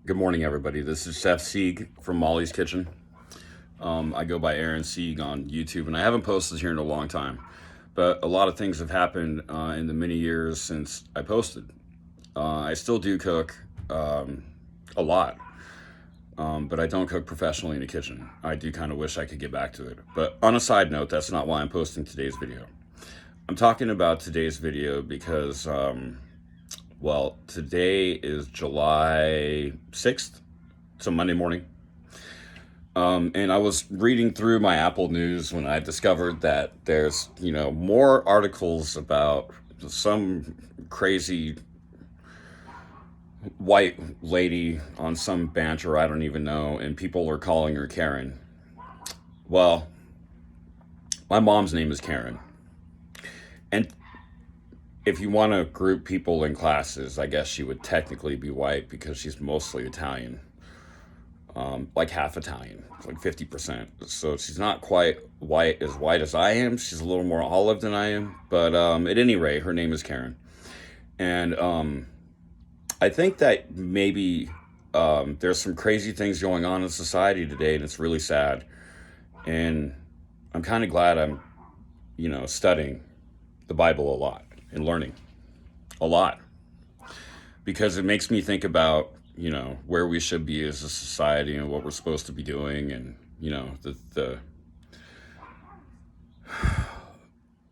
Good morning, everybody. This is Chef Sieg from Molly's Kitchen. I go by Aaron Sieg on YouTube, and I haven't posted here in a long time. But a lot of things have happened in the many years since I posted. I still do cook a lot, but I don't cook professionally in the kitchen. I do kind of wish I could get back to it. But on a side note, that's not why I'm posting today's video. I'm talking about today's video because well, today is July 6th. It's a Monday morning. And I was reading through my Apple News when I discovered that there's, more articles about some crazy white lady on some banter I don't even know, and people are calling her Karen. Well, my mom's name is Karen. And if you want to group people in classes, I guess she would technically be white because she's mostly Italian, like half Italian, like 50%. So she's not quite white as I am. She's a little more olive than I am. But at any rate, her name is Karen. And I think that maybe there's some crazy things going on in society today, and it's really sad. And I'm kind of glad I'm, studying the Bible a lot and learning a lot, because it makes me think about where we should be as a society and what we're supposed to be doing, and the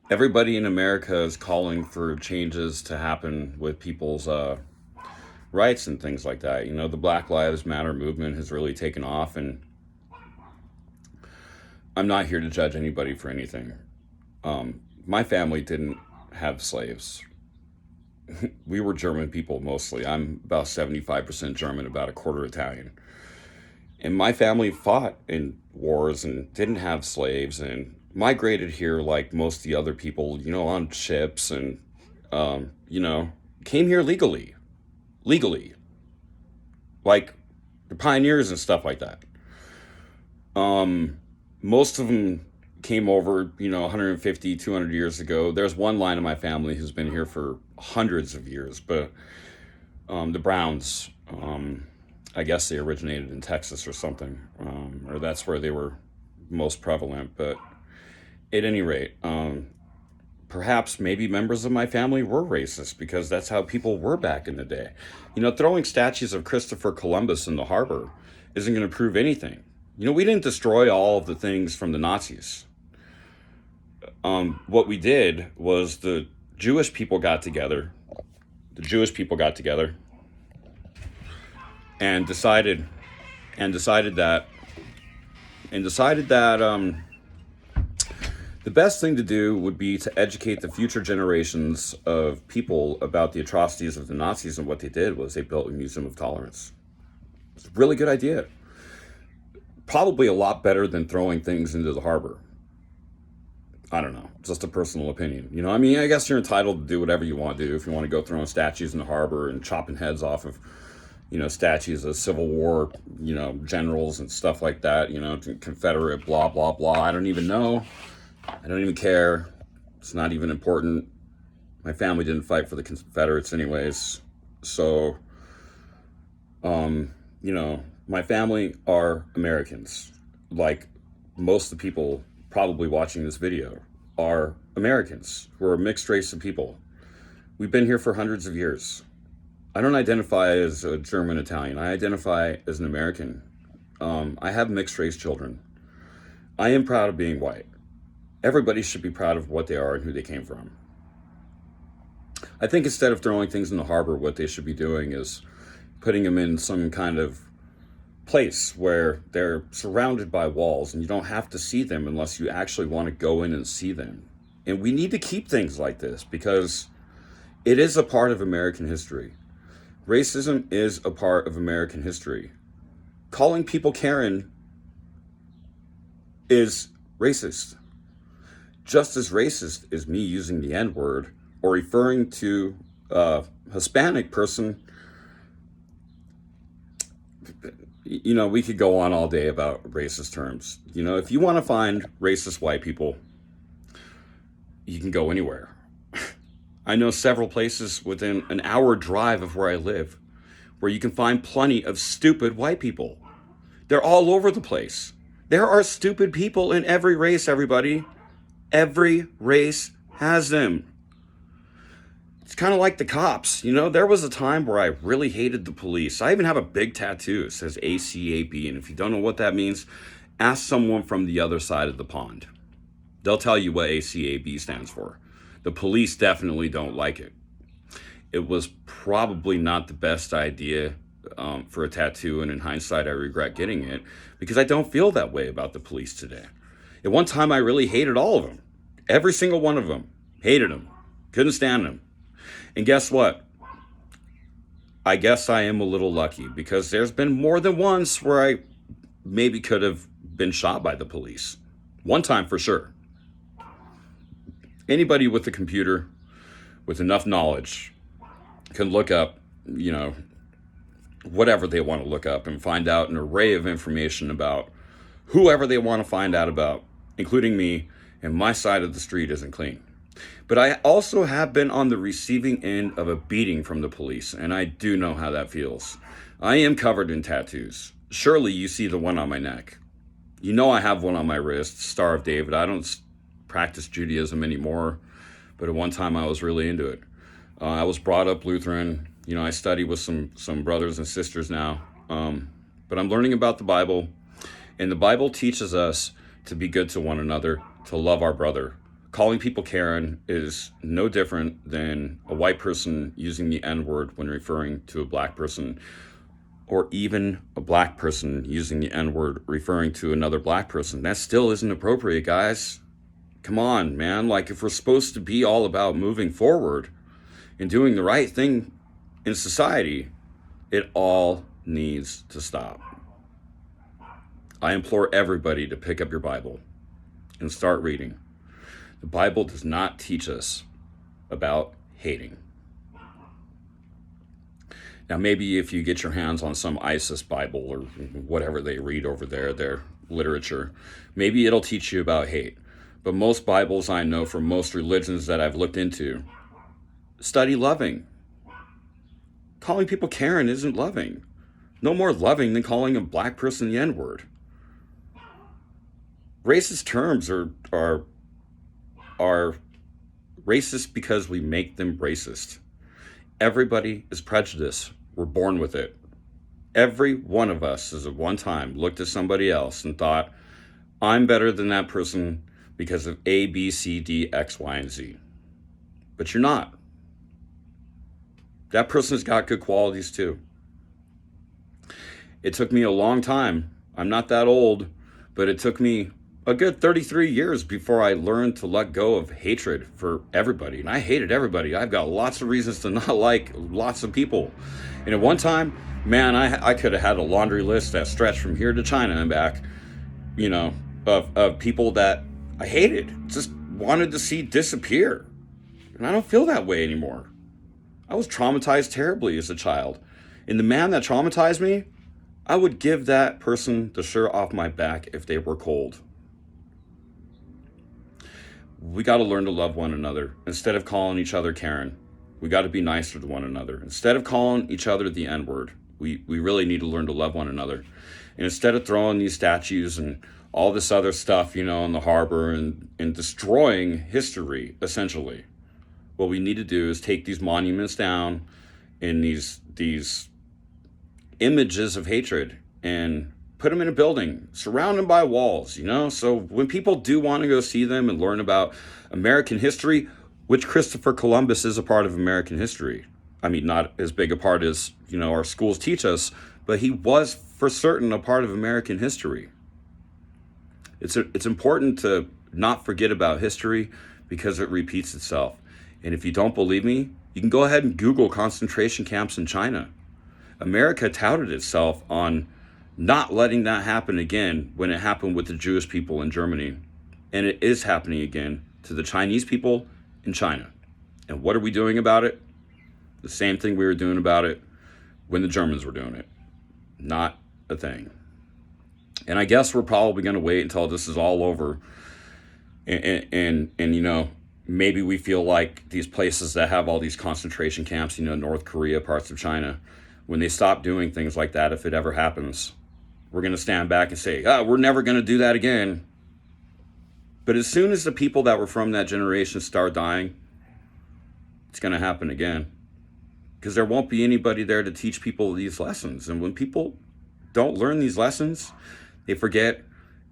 everybody in America is calling for changes to happen with people's rights and things like that. The Black Lives Matter movement has really taken off, and I'm not here to judge anybody for anything. My family didn't have slaves. We were German people mostly. I'm about 75% German, about a quarter Italian. And my family fought in wars and didn't have slaves and migrated here like most of the other people, on ships, and, came here legally. Like the pioneers and stuff like that. Most of them came over, 150, 200 years ago. There's one line of my family who's been here for hundreds of years, but the Browns, I guess they originated in Texas or something, or that's where they were most prevalent. But at any rate, perhaps maybe members of my family were racist, because that's how people were back in the day. Throwing statues of Christopher Columbus in the harbor isn't going to prove anything. We didn't destroy all of the things from the Nazis. What we did was the Jewish people got together and decided that the best thing to do would be to educate the future generations of people about the atrocities of the Nazis, and what they did was they built a Museum of Tolerance. It's a really good idea. Probably a lot better than throwing things into the harbor. I don't know, just a personal opinion. I guess you're entitled to do whatever you want to do. If you want to go throwing statues in the harbor and chopping heads off of, statues of Civil War, generals and stuff like that, Confederate, blah, blah, blah. I don't even know. I don't even care. It's not even important. My family didn't fight for the Confederates anyways. So, my family are Americans. Like most of the people probably watching this video are Americans who are a mixed race of people. We've been here for hundreds of years. I don't identify as a German Italian. I identify as an American. I have mixed race children. I am proud of being white. Everybody should be proud of what they are and who they came from. I think instead of throwing things in the harbor, what they should be doing is putting them in some kind of place where they're surrounded by walls and you don't have to see them unless you actually want to go in and see them. And we need to keep things like this because it is a part of American history. Racism is a part of American history. Calling people Karen is racist. Just as racist as me using the N-word or referring to a Hispanic person. We could go on all day about racist terms. If you want to find racist white people, you can go anywhere. I know several places within an hour drive of where I live where you can find plenty of stupid white people. They're all over the place. There are stupid people in every race, everybody. Every race has them. It's kind of like the cops. There was a time where I really hated the police. I even have a big tattoo. It says ACAB. And if you don't know what that means, ask someone from the other side of the pond. They'll tell you what ACAB stands for. The police definitely don't like it. It was probably not the best idea for a tattoo, and in hindsight, I regret getting it because I don't feel that way about the police today. At one time, I really hated all of them. Every single one of them. Hated them. Couldn't stand them. And guess what? I guess I am a little lucky because there's been more than once where I maybe could have been shot by the police. One time for sure. Anybody with a computer with enough knowledge can look up, whatever they want to look up and find out an array of information about whoever they want to find out about, including me, and my side of the street isn't clean. But I also have been on the receiving end of a beating from the police, and I do know how that feels. I am covered in tattoos. Surely you see the one on my neck. You know I have one on my wrist, Star of David. I don't practice Judaism anymore, but at one time I was really into it. I was brought up Lutheran. I study with some brothers and sisters now, but I'm learning about the Bible, and the Bible teaches us to be good to one another, to love our brother. Calling people Karen is no different than a white person using the N-word when referring to a black person, or even a black person using the N-word referring to another black person. That still isn't appropriate, guys. Come on, man. If we're supposed to be all about moving forward and doing the right thing in society, it all needs to stop. I implore everybody to pick up your Bible and start reading. The Bible does not teach us about hating. Now, maybe if you get your hands on some ISIS Bible or whatever they read over there, their literature, maybe it'll teach you about hate. But most Bibles I know from most religions that I've looked into study loving. Calling people Karen isn't loving. No more loving than calling a black person the N-word. Racist terms are racist because we make them racist. Everybody is prejudiced. We're born with it. Every one of us has at one time looked at somebody else and thought, I'm better than that person because of A, B, C, D, X, Y, and Z. But you're not. That person's got good qualities too. It took me a long time. I'm not that old, but it took me a good 33 years before I learned to let go of hatred for everybody. And I hated everybody. I've got lots of reasons to not like lots of people. And at one time, man, I could have had a laundry list that stretched from here to China and back, of people that I hated, just wanted to see disappear. And I don't feel that way anymore. I was traumatized terribly as a child. And the man that traumatized me, I would give that person the shirt off my back if they were cold. We got to learn to love one another. Instead of calling each other Karen, we got to be nicer to one another. Instead of calling each other the N-word, we really need to learn to love one another. And instead of throwing these statues and all this other stuff, in the harbor and destroying history, essentially, what we need to do is take these monuments down and these images of hatred and put them in a building, surround them by walls, so when people do want to go see them and learn about American history, which Christopher Columbus is a part of American history. I mean, not as big a part as, our schools teach us, but he was for certain a part of American history. It's important to not forget about history because it repeats itself. And if you don't believe me, you can go ahead and Google concentration camps in China. America touted itself on not letting that happen again when it happened with the Jewish people in Germany. And it is happening again to the Chinese people in China. And what are we doing about it? The same thing we were doing about it when the Germans were doing it. Not a thing. And I guess we're probably going to wait until this is all over. And maybe we feel like these places that have all these concentration camps, North Korea, parts of China, when they stop doing things like that, if it ever happens, we're going to stand back and say, oh, we're never going to do that again. But as soon as the people that were from that generation start dying, it's going to happen again. Because there won't be anybody there to teach people these lessons. And when people don't learn these lessons, they forget,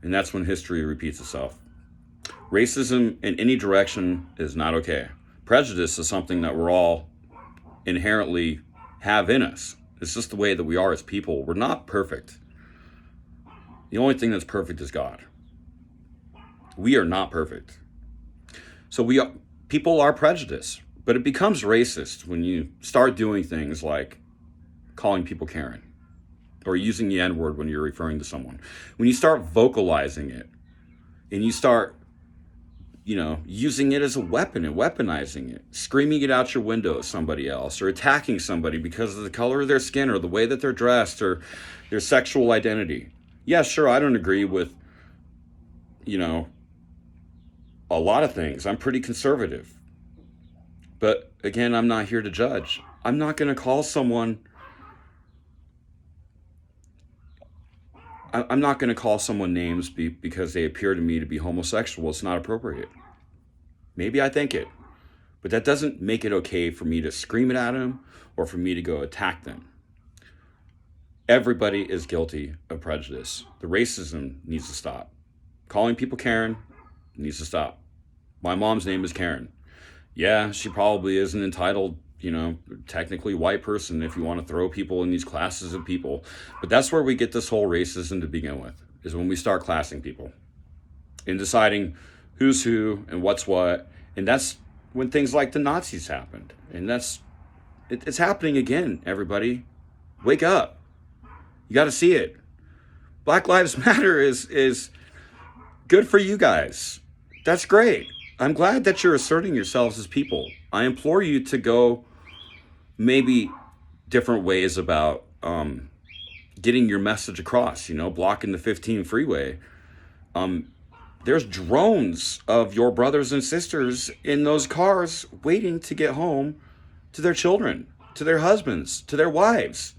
and that's when history repeats itself. Racism in any direction is not okay. Prejudice is something that we're all inherently have in us. It's just the way that we are as people. We're not perfect. The only thing that's perfect is God. We are not perfect. So people are prejudiced, but it becomes racist when you start doing things like calling people Karen or using the N-word when you're referring to someone. When you start vocalizing it and you start, using it as a weapon and weaponizing it, screaming it out your window at somebody else or attacking somebody because of the color of their skin or the way that they're dressed or their sexual identity. Yeah, sure, I don't agree with, a lot of things. I'm pretty conservative. But again, I'm not here to judge. I'm not going to call someone, I'm not going to call someone names because they appear to me to be homosexual. It's not appropriate. Maybe I think it, but that doesn't make it okay for me to scream it at them or for me to go attack them. Everybody is guilty of prejudice. The racism needs to stop. Calling people Karen needs to stop. My mom's name is Karen. Yeah, she probably is an entitled, technically white person if you want to throw people in these classes of people. But that's where we get this whole racism to begin with, is when we start classing people and deciding who's who and what's what. And that's when things like the Nazis happened. And it's happening again, everybody. Wake up. You got to see it. Black Lives Matter is good for you guys. That's great. I'm glad that you're asserting yourselves as people. I implore you to go maybe different ways about getting your message across, blocking the 15 freeway. There's drones of your brothers and sisters in those cars waiting to get home to their children, to their husbands, to their wives.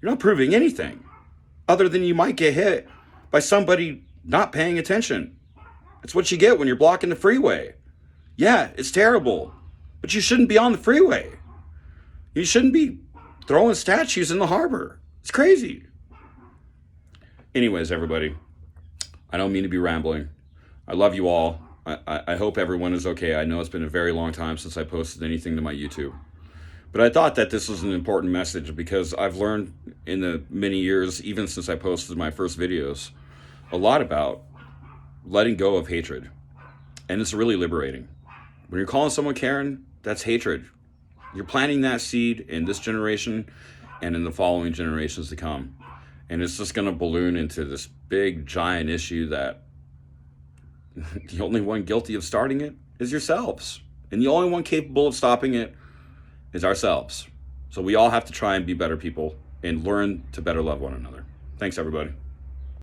You're not proving anything other than you might get hit by somebody not paying attention. That's what you get when you're blocking the freeway. Yeah, it's terrible, but you shouldn't be on the freeway. You shouldn't be throwing statues in the harbor. It's crazy. Anyways, everybody, I don't mean to be rambling. I love you all. I hope everyone is okay. I know it's been a very long time since I posted anything to my YouTube. But I thought that this was an important message because I've learned in the many years, even since I posted my first videos, a lot about letting go of hatred. And it's really liberating. When you're calling someone Karen, that's hatred. You're planting that seed in this generation and in the following generations to come. And it's just going to balloon into this big, giant issue that the only one guilty of starting it is yourselves. And the only one capable of stopping it is ourselves. So we all have to try and be better people and learn to better love one another. Thanks, everybody.